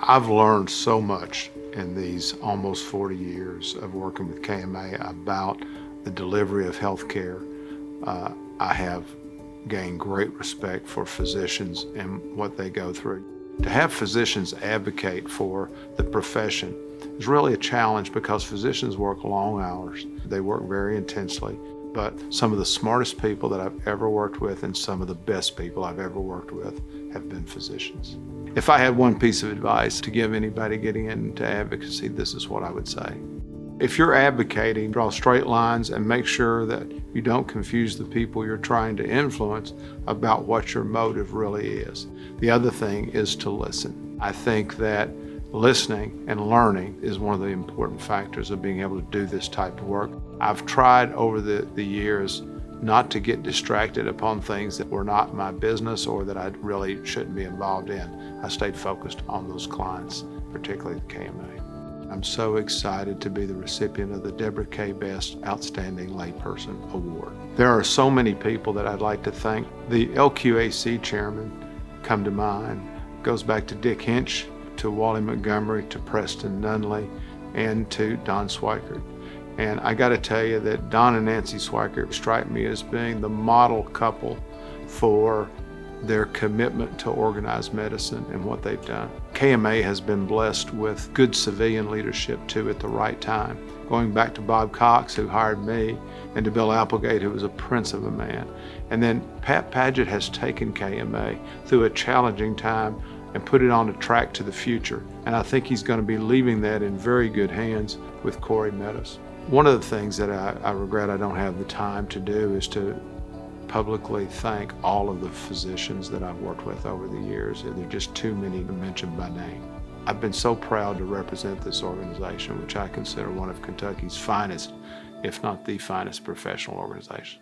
I've learned so much in these almost 40 years of working with KMA about the delivery of healthcare. I have gained great respect for physicians and what they go through. To have physicians advocate for the profession is really a challenge because physicians work long hours. They work very intensely, but some of the smartest people that I've ever worked with and some of the best people I've ever worked with have been physicians. If I had one piece of advice to give anybody getting into advocacy, this is what I would say. If you're advocating, draw straight lines and make sure that you don't confuse the people you're trying to influence about what your motive really is. The other thing is to listen. I think that listening and learning is one of the important factors of being able to do this type of work. I've tried over the years not to get distracted upon things that were not my business or that I really shouldn't be involved in. I stayed focused on those clients, particularly the KMA. I'm so excited to be the recipient of the Deborah K. Best Outstanding Layperson Award. There are so many people that I'd like to thank. The LQAC chairman come to mind. Goes back to Dick Hinch, to Wally Montgomery, to Preston Nunley, and to Don Swikert. And I got to tell you that Don and Nancy Swikert strike me as being the model couple for their commitment to organized medicine and what they've done. KMA has been blessed with good civilian leadership too at the right time. Going back to Bob Cox, who hired me, and to Bill Applegate, who was a prince of a man. And then Pat Padgett has taken KMA through a challenging time and put it on a track to the future. And I think he's going to be leaving that in very good hands with Corey Meadows. One of the things that I regret I don't have the time to do is to publicly thank all of the physicians that I've worked with over the years. There are just too many to mention by name. I've been so proud to represent this organization, which I consider one of Kentucky's finest, if not the finest professional organization.